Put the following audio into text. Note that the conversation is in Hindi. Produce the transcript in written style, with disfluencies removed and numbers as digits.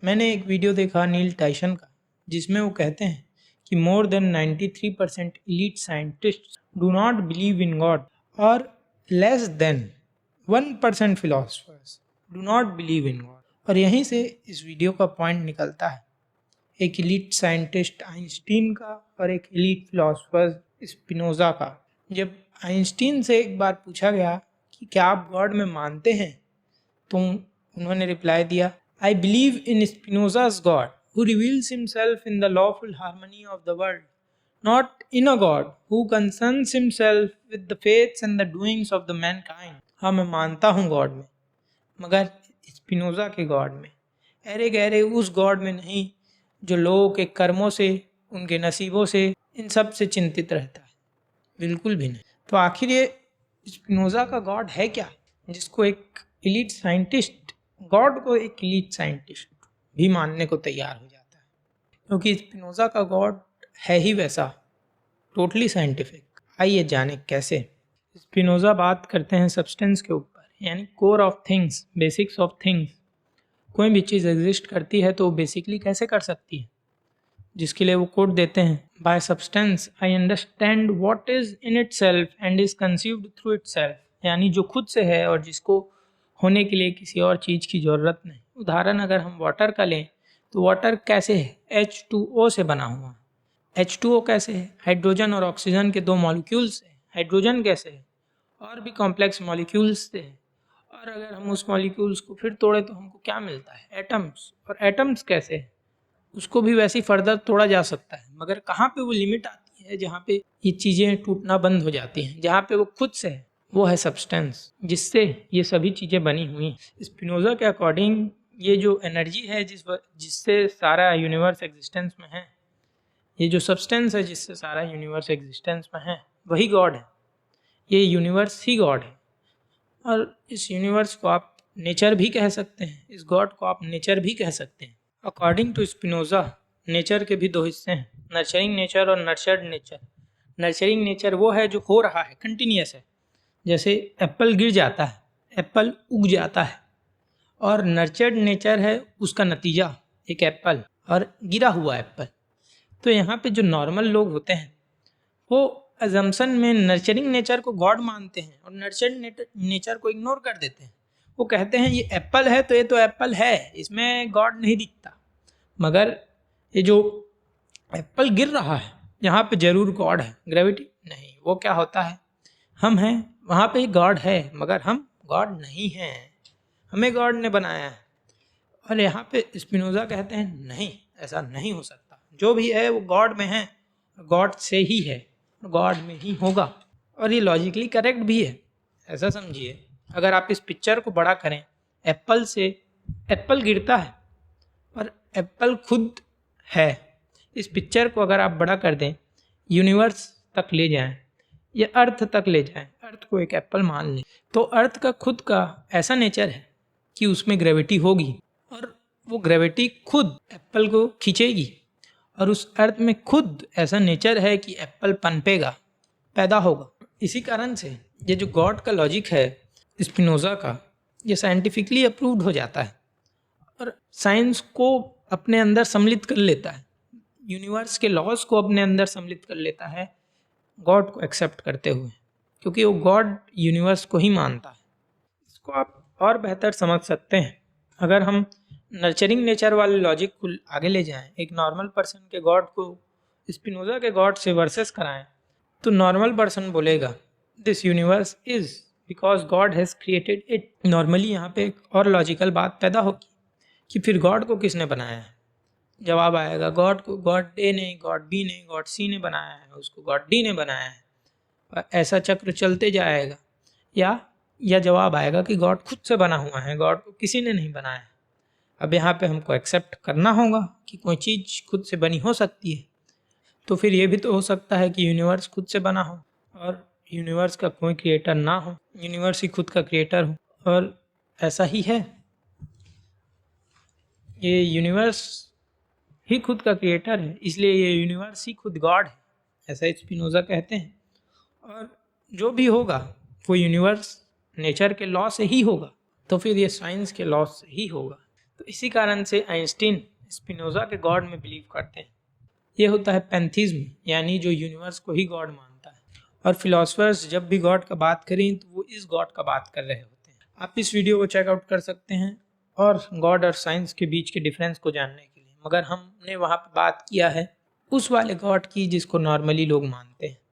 मैंने एक वीडियो देखा नील टाइसन का, जिसमें वो कहते हैं कि more than 93% elite scientist do not believe in God और less than 1% philosophers do not believe in God. और यहीं से इस वीडियो का पॉइंट निकलता है, एक elite साइंटिस्ट आइंस्टीन का और एक elite फिलोसफर स्पिनोजा का। जब आइंस्टीन से एक बार पूछा गया कि क्या आप गॉड में मानते हैं, तो उन्होंने रिप्लाई दिया, I believe in Spinoza's God, who reveals himself in the lawful harmony of the world, not in a God who concerns himself with the fates and the doings of the mankind. हाँ, मैं मानता हूँ गॉड में, मगर स्पिनोजा के गॉड में, अरे गहरे उस गॉड में नहीं जो लोगों के कर्मों से, उनके नसीबों से, इन सब से चिंतित रहता है। बिल्कुल भी नहीं। तो आखिर ये स्पिनोजा का गॉड है क्या, जिसको एक एलीट साइंटिस्ट, गॉड को एक एलीट साइंटिस्ट भी मानने को तैयार हो जाता है, क्योंकि स्पिनोजा का गॉड है ही वैसा, टोटली साइंटिफिक। आइए जाने कैसे। स्पिनोजा बात करते हैं सब्सटेंस के ऊपर, यानी core of things, basics of things. कोई भी चीज़ एग्जिस्ट करती है तो वो बेसिकली कैसे कर सकती है, जिसके लिए वो कोट देते हैं, bye substance I understand what is in it self and is conceived through it self, यानी जो खुद से है और जिसको होने के लिए किसी और चीज़ की ज़रूरत नहीं। उदाहरण अगर हम वाटर का लें तो वाटर कैसे है, H2O से बना हुआ। H2O कैसे है, हाइड्रोजन और ऑक्सीजन के दो मॉलिक्यूल्स से। हाइड्रोजन कैसे है, और भी कॉम्प्लेक्स मॉलिक्यूल्स से है। और अगर हम उस मॉलिक्यूल्स को फिर तोड़े तो हमको क्या मिलता है, एटम्स। और एटम्स कैसे है, उसको भी वैसे ही फर्दर तोड़ा जा सकता है, मगर कहाँ पे वो लिमिट आती है जहाँ पे ये चीज़ें टूटना बंद हो जाती हैं, जहाँ पे वो खुद से है, वो है सब्सटेंस, जिससे ये सभी चीज़ें बनी हुई हैं। स्पिनोजा के अकॉर्डिंग ये जो एनर्जी है जिससे सारा यूनिवर्स एग्जिस्टेंस में है, ये जो सब्सटेंस है जिससे सारा यूनिवर्स एग्जिस्टेंस में है, वही गॉड है। ये यूनिवर्स ही गॉड है। और इस यूनिवर्स को आप नेचर भी कह सकते हैं, इस गॉड को आप नेचर भी कह सकते हैं। अकॉर्डिंग टू स्पिनोजा, नेचर के भी दो हिस्से हैं, नर्चरिंग नेचर और नर्चर्ड नेचर। नर्चरिंग नेचर वो है जो हो रहा है, कंटिन्यूस है, जैसे एप्पल गिर जाता है, एप्पल उग जाता है। और नर्चर्ड नेचर है उसका नतीजा, एक एप्पल और गिरा हुआ एप्पल। तो यहाँ पे जो नॉर्मल लोग होते हैं वो अजम्पशन में नर्चरिंग नेचर को गॉड मानते हैं और नर्चर्ड नेचर को इग्नोर कर देते हैं। वो कहते हैं ये एप्पल है तो ये तो एप्पल है, इसमें गॉड नहीं दिखता। मगर ये जो एप्पल गिर रहा है यहाँ पे जरूर गॉड है, ग्रेविटी नहीं। वो क्या होता है, हम हैं, वहाँ पे गॉड है मगर हम गॉड नहीं हैं, हमें गॉड ने बनाया है। और यहाँ पे स्पिनोजा कहते हैं नहीं, ऐसा नहीं हो सकता, जो भी है वो गॉड में है, गॉड से ही है, गॉड में ही होगा। और ये लॉजिकली करेक्ट भी है। ऐसा समझिए, अगर आप इस पिक्चर को बड़ा करें, एप्पल से एप्पल गिरता है और एप्पल खुद है। इस पिक्चर को अगर आप बड़ा कर दें, यूनिवर्स तक ले जाएं या अर्थ तक ले जाएं, अर्थ को एक एप्पल मान लें, तो अर्थ का खुद का ऐसा नेचर है कि उसमें ग्रेविटी होगी और वो ग्रेविटी खुद एप्पल को खींचेगी। और उस अर्थ में खुद ऐसा नेचर है कि एप्पल पनपेगा, पैदा होगा। इसी कारण से ये जो गॉड का लॉजिक है स्पिनोजा का, ये साइंटिफिकली अप्रूव्ड हो जाता है और साइंस को अपने अंदर सम्मिलित कर लेता है, यूनिवर्स के लॉज को अपने अंदर सम्मिलित कर लेता है गॉड को एक्सेप्ट करते हुए, क्योंकि वो गॉड यूनिवर्स को ही मानता है। इसको आप और बेहतर समझ सकते हैं अगर हम नर्चरिंग नेचर वाले लॉजिक को आगे ले जाएं, एक नॉर्मल पर्सन के गॉड को स्पिनोजा के गॉड से वर्सेस कराएं, तो नॉर्मल पर्सन बोलेगा this universe is because God has created it. Normally यहाँ पे एक और लॉजिकल बात पैदा होगी कि फिर गॉड को किसने बनाया है। जवाब आएगा गॉड को गॉड ए ने, गॉड बी ने, गॉड सी ने बनाया है, उसको गॉड डी ने बनाया है। ऐसा चक्र चलते जाएगा। या जवाब आएगा कि गॉड खुद से बना हुआ है, गॉड को किसी ने नहीं बनाया है। अब यहाँ पे हमको एक्सेप्ट करना होगा कि कोई चीज़ खुद से बनी हो सकती है, तो फिर ये भी तो हो सकता है कि यूनिवर्स खुद से बना हो और यूनिवर्स का कोई क्रिएटर ना हो, यूनिवर्स ही खुद का क्रिएटर हो। और ऐसा ही है, ये यूनिवर्स ही खुद का क्रिएटर है, इसलिए ये यूनिवर्स ही खुद गॉड है, ऐसा स्पिनोजा कहते हैं। और जो भी होगा वो यूनिवर्स नेचर के लॉ से ही होगा, तो फिर ये साइंस के लॉ से ही होगा। तो इसी कारण से आइंस्टीन स्पिनोजा के गॉड में बिलीव करते हैं। ये होता है पैंथीज्म, यानी जो यूनिवर्स को ही गॉड मानता है। और फिलोसफर्स जब भी गॉड का बात करें तो वो इस गॉड का बात कर रहे होते हैं। आप इस वीडियो को चेकआउट कर सकते हैं और गॉड और साइंस के बीच के डिफरेंस को जानने के लिए, मगर हमने वहाँ पे बात किया है उस वाले गॉड की जिसको नॉर्मली लोग मानते हैं।